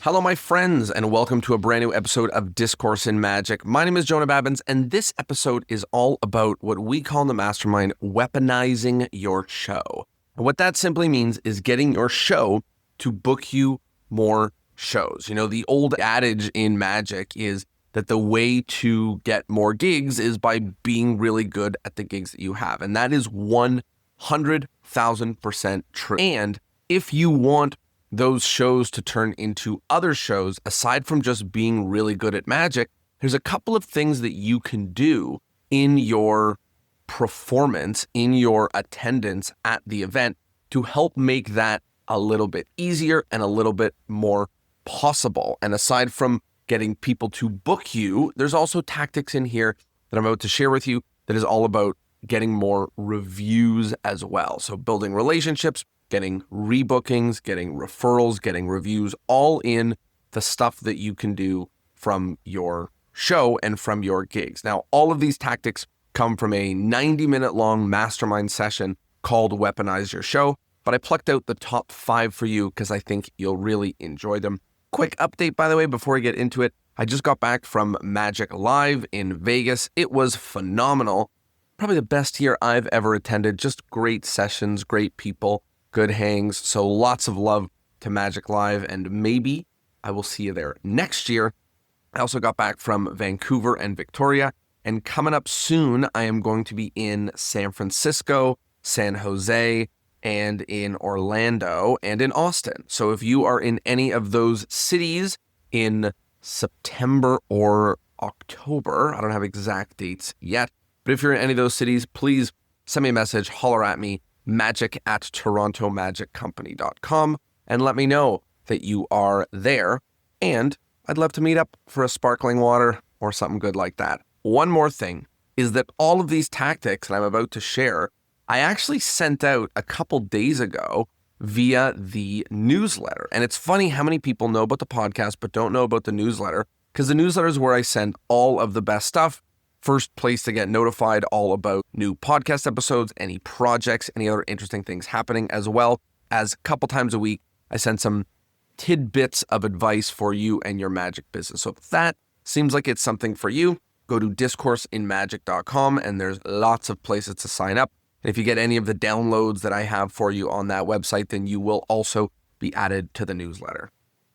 Hello, my friends, and welcome to a brand new episode of Discourse in Magic. My name is Jonah Babins, and this episode is all about what we call in the mastermind weaponizing your show. And what that simply means is getting your show to book you more shows. You know, the old adage in magic is that the way to get more gigs is by being really good at the gigs that you have. And that is 100,000% true. And if you want those shows to turn into other shows, aside from just being really good at magic, there's a couple of things that you can do in your performance, in your attendance at the event to help make that a little bit easier and a little bit more possible. And aside from getting people to book you, there's also tactics in here that I'm about to share with you that is all about getting more reviews as well. So building relationships, getting rebookings, getting referrals, getting reviews, all in the stuff that you can do from your show and from your gigs. Now, all of these tactics come from a 90-minute long mastermind session called Weaponize Your Show, but I plucked out the top 5 for you because I think you'll really enjoy them. Quick update, by the way, before I get into it. I just got back from Magic Live in Vegas. It was phenomenal. Probably the best year I've ever attended. Just great sessions, great people, good hangs. So lots of love to Magic Live, and maybe I will see you there next year. I also got back from Vancouver and Victoria, and coming up soon, I am going to be in San Francisco, San Jose, and in Orlando, and in Austin. So if you are in any of those cities in September or October, I don't have exact dates yet, but if you're in any of those cities, please send me a message, holler at me, magic@torontomagiccompany.com, and let me know that you are there. And I'd love to meet up for a sparkling water or something good like that. One more thing is that all of these tactics that I'm about to share, I actually sent out a couple days ago via the newsletter. And it's funny how many people know about the podcast but don't know about the newsletter, because the newsletter is where I send all of the best stuff. First place to get notified all about new podcast episodes, any projects, any other interesting things happening, as well as a couple times a week, I send some tidbits of advice for you and your magic business. So if that seems like it's something for you, go to discourseinmagic.com, and there's lots of places to sign up. And if you get any of the downloads that I have for you on that website, then you will also be added to the newsletter.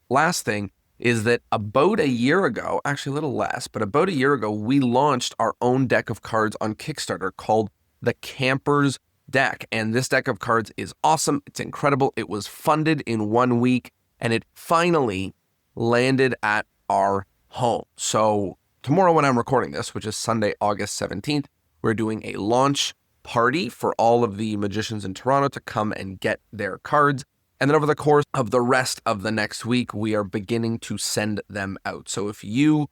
Last thing is that about a year ago, actually a little less, but about a year ago, we launched our own deck of cards on Kickstarter called the Campers Deck. And this deck of cards is awesome. It's incredible. It was funded in 1 week, and it finally landed at our home. So tomorrow when I'm recording this, which is Sunday, August 17th, we're doing a launch party for all of the magicians in Toronto to come and get their cards. And then over the course of the rest of the next week, we are beginning to send them out. So if you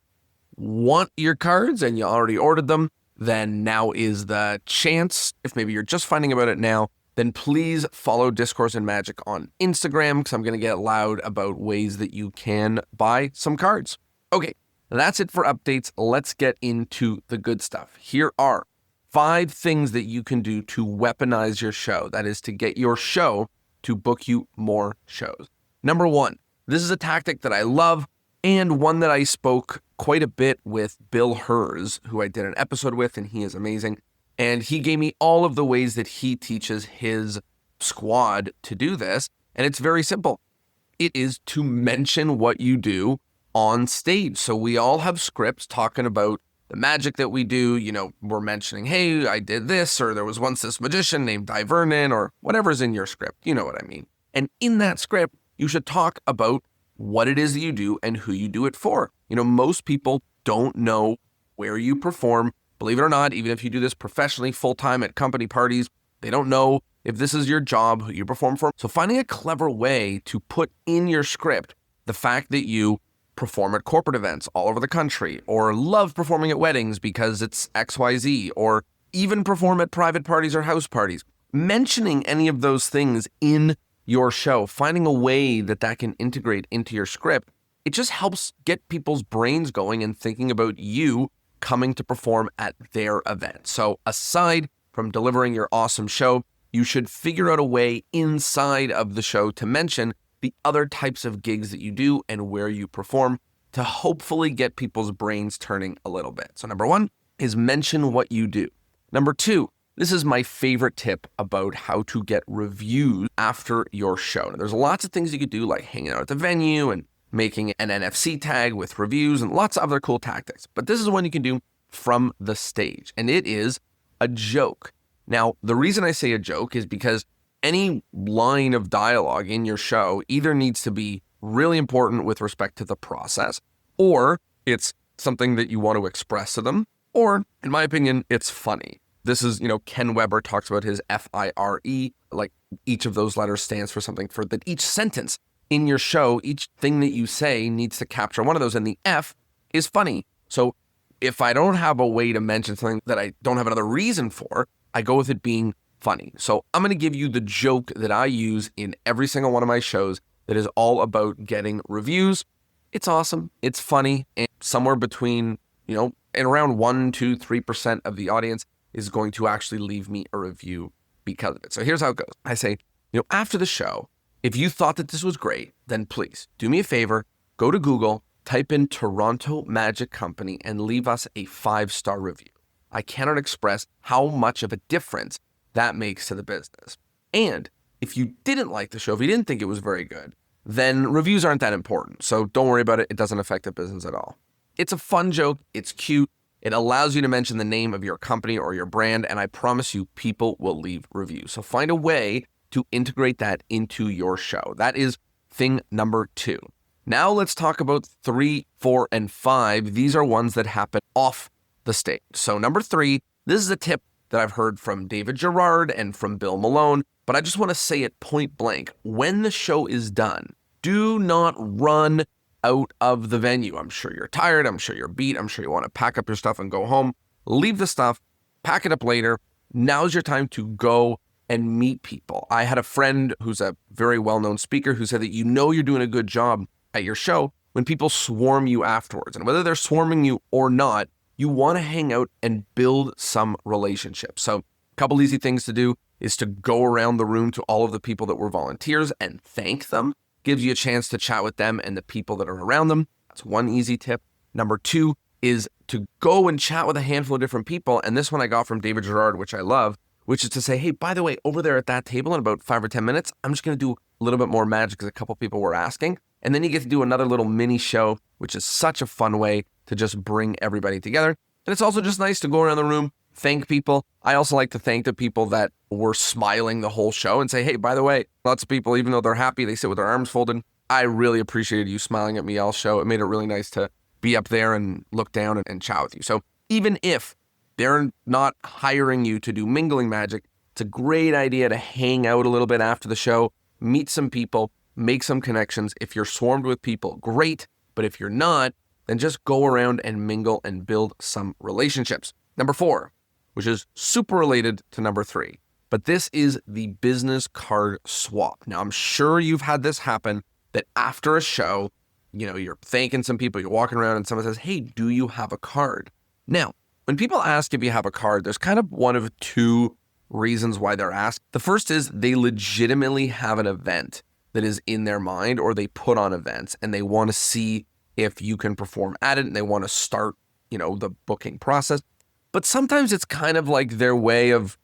want your cards and you already ordered them, then now is the chance. If maybe you're just finding about it now, then please follow Discourse in Magic on Instagram, because I'm going to get loud about ways that you can buy some cards. Okay, that's it for updates. Let's get into the good stuff. Here are 5 things that you can do to weaponize your show. That is to get your show to book you more shows. Number 1, this is a tactic that I love, and one that I spoke quite a bit with Bill Hers, who I did an episode with, and he is amazing. And he gave me all of the ways that he teaches his squad to do this. And it's very simple. It is to mention what you do on stage. So we all have scripts talking about the magic that we do. You know, we're mentioning, hey, I did this, or there was once this magician named Di Vernon, or whatever's in your script. You know what I mean. And in that script, you should talk about what it is that you do and who you do it for. You know, most people don't know where you perform. Believe it or not, even if you do this professionally, full-time at company parties, they don't know if this is your job, who you perform for. So finding a clever way to put in your script the fact that you perform at corporate events all over the country, or love performing at weddings because it's XYZ, or even perform at private parties or house parties. Mentioning any of those things in your show, finding a way that that can integrate into your script, it just helps get people's brains going and thinking about you coming to perform at their event. So aside from delivering your awesome show, you should figure out a way inside of the show to mention the other types of gigs that you do and where you perform to hopefully get people's brains turning a little bit. So number 1 is mention what you do. Number 2, this is my favorite tip about how to get reviews after your show. Now, there's lots of things you could do, like hanging out at the venue and making an NFC tag with reviews and lots of other cool tactics. But this is one you can do from the stage, and it is a joke. Now, the reason I say a joke is because any line of dialogue in your show either needs to be really important with respect to the process, or it's something that you want to express to them, or, in my opinion, it's funny. This is, Ken Weber talks about his FIRE, like each of those letters stands for something, for that each sentence in your show, each thing that you say needs to capture one of those, and the F is funny. So if I don't have a way to mention something that I don't have another reason for, I go with it being funny. So I'm going to give you the joke that I use in every single one of my shows that is all about getting reviews. It's awesome. It's funny. And somewhere between, and around 1%, 2%, 3% of the audience is going to actually leave me a review because of it. So here's how it goes. I say, after the show, if you thought that this was great, then please do me a favor, go to Google, type in Toronto Magic Company and leave us a 5-star review. I cannot express how much of a difference that makes to the business. And if you didn't like the show, if you didn't think it was very good, then reviews aren't that important. So don't worry about it. It doesn't affect the business at all. It's a fun joke. It's cute. It allows you to mention the name of your company or your brand, and I promise you, people will leave reviews. So find a way to integrate that into your show. That is thing number 2. Now let's talk about 3, 4, and 5. These are ones that happen off the stage. So number 3, this is a tip that I've heard from David Gerard and from Bill Malone, but I just want to say it point blank. When the show is done, do not run out of the venue. I'm sure you're tired. I'm sure you're beat. I'm sure you want to pack up your stuff and go home. Leave the stuff, pack it up later. Now's your time to go and meet people. I had a friend who's a very well-known speaker who said that you're doing a good job at your show when people swarm you afterwards. And whether they're swarming you or not, you want to hang out and build some relationships. So a couple easy things to do is to go around the room to all of the people that were volunteers and thank them. Gives you a chance to chat with them and the people that are around them. That's one easy tip. Number 2 is to go and chat with a handful of different people. And this one I got from David Gerard, which I love, which is to say, hey, by the way, over there at that table in about 5 or 10 minutes, I'm just going to do a little bit more magic because a couple people were asking. And then you get to do another little mini show, which is such a fun way to just bring everybody together. And it's also just nice to go around the room, thank people. I also like to thank the people that were smiling the whole show and say, hey, by the way, lots of people, even though they're happy, they sit with their arms folded. I really appreciated you smiling at me all show. It made it really nice to be up there and look down and chat with you. So even if they're not hiring you to do mingling magic, it's a great idea to hang out a little bit after the show, meet some people, make some connections. If you're swarmed with people, great. But if you're not, then just go around and mingle and build some relationships. Number 4, which is super related to number 3. But this is the business card swap. Now, I'm sure you've had this happen that after a show, you're thanking some people, you're walking around and someone says, hey, do you have a card? Now, when people ask if you have a card, there's kind of one of 2 reasons why they're asked. The first is they legitimately have an event that is in their mind, or they put on events and they want to see if you can perform at it and they want to start, the booking process. But sometimes it's kind of like their way of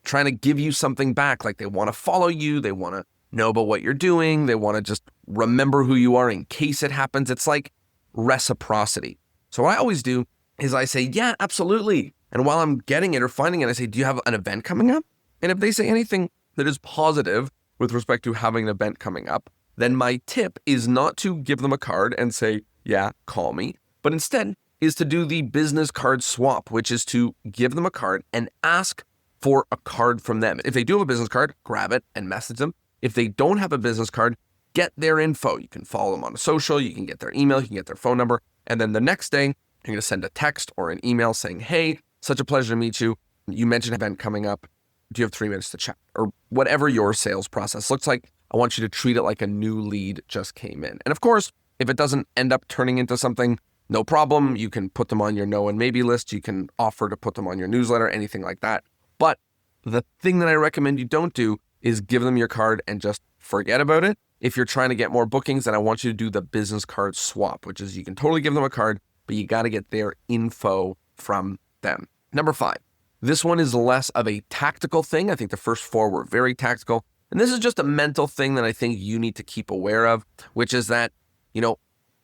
trying to give you something back. Like they want to follow you. They want to know about what you're doing. They want to just remember who you are in case it happens. It's like reciprocity. So what I always do is I say, yeah, absolutely. And while I'm getting it or finding it, I say, do you have an event coming up? And if they say anything that is positive with respect to having an event coming up, then my tip is not to give them a card and say, yeah, call me, but instead is to do the business card swap, which is to give them a card and ask for a card from them. If they do have a business card, grab it and message them. If they don't have a business card, get their info. You can follow them on a social, you can get their email, you can get their phone number. And then the next day, you're going to send a text or an email saying, hey, such a pleasure to meet you. You mentioned an event coming up. Do you have 3 minutes to chat? Or whatever your sales process looks like, I want you to treat it like a new lead just came in. And of course, if it doesn't end up turning into something, no problem. You can put them on your no and maybe list. You can offer to put them on your newsletter, anything like that. But the thing that I recommend you don't do is give them your card and just forget about it. if you're trying to get more bookings, then I want you to do the business card swap, which is you can totally give them a card, but you got to get their info from them. Number 5, this one is less of a tactical thing. I think the first 4 were very tactical. And this is just a mental thing that I think you need to keep aware of, which is that,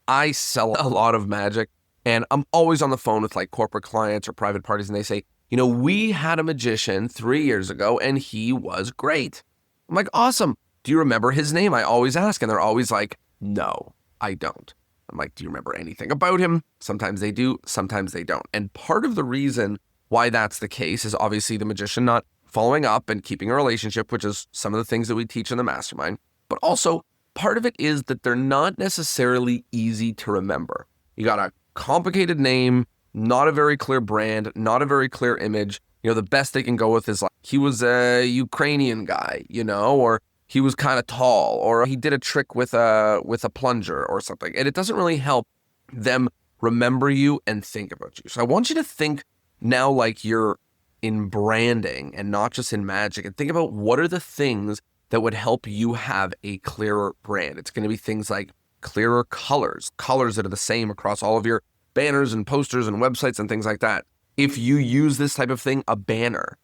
I sell a lot of magic and I'm always on the phone with like corporate clients or private parties, and they say, we had a magician 3 years ago and he was great. I'm like, awesome. Do you remember his name? I always ask, and they're always like, no, I don't. I'm like, do you remember anything about him? Sometimes they do, sometimes they don't. And part of the reason why that's the case is obviously the magician not following up and keeping a relationship, which is some of the things that we teach in the mastermind. But also part of it is that they're not necessarily easy to remember. You got a complicated name, not a very clear brand, not a very clear image. The best they can go with is like, he was a Ukrainian guy, or he was kind of tall, or he did a trick with a plunger or something. And it doesn't really help them remember you and think about you. So I want you to think now like you're in branding and not just in magic, and think about what are the things that would help you have a clearer brand. It's going to be things like clearer colors that are the same across all of your banners and posters and websites and things like that. If you use this type of thing, a banner,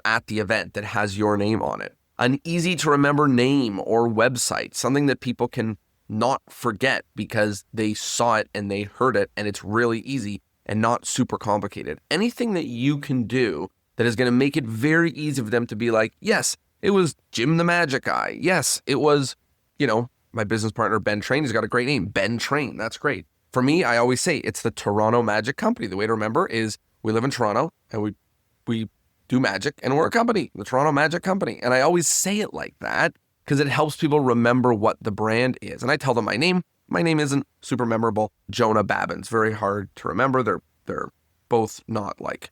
at the event that has your name on it, an easy to remember name or website, something that people can not forget because they saw it and they heard it and it's really easy and not super complicated. Anything that you can do that is going to make it very easy for them to be like, yes, it was Jim the Magic Guy. Yes, it was, my business partner, Ben Train. He's got a great name, Ben Train. That's great. For me, I always say it's the Toronto Magic Company. The way to remember is we live in Toronto and we do magic and we're a company, the Toronto Magic Company. And I always say it like that because it helps people remember what the brand is. And I tell them my name. My name isn't super memorable. Jonah Babins, very hard to remember. They're both not like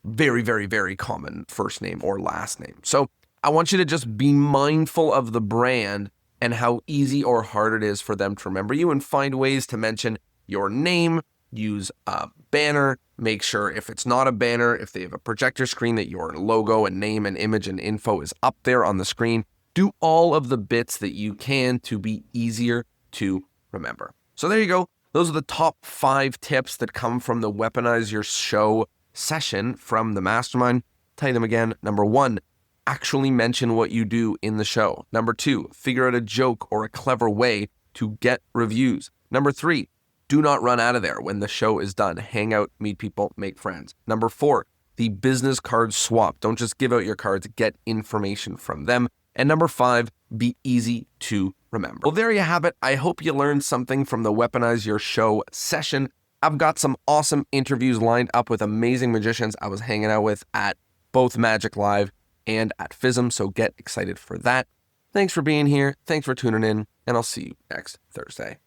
very, very, very common first name or last name. So I want you to just be mindful of the brand and how easy or hard it is for them to remember you, and find ways to mention your name, use a banner, make sure if it's not a banner, if they have a projector screen, that your logo and name and image and info is up there on the screen. Do all of the bits that you can to be easier to remember. So there you go. Those are the top 5 tips that come from the Weaponize Your Show session from the mastermind. Tell you them again. Number 1, actually mention what you do in the show. Number 2, figure out a joke or a clever way to get reviews. Number 3, do not run out of there when the show is done. Hang out, meet people, make friends. Number 4, the business card swap. Don't just give out your cards, get information from them. And number 5, be easy to remember. Well, there you have it. I hope you learned something from the Weaponize Your Show session. I've got some awesome interviews lined up with amazing magicians I was hanging out with at both Magic Live and at FISM, so get excited for that. Thanks for being here. Thanks for tuning in, and I'll see you next Thursday.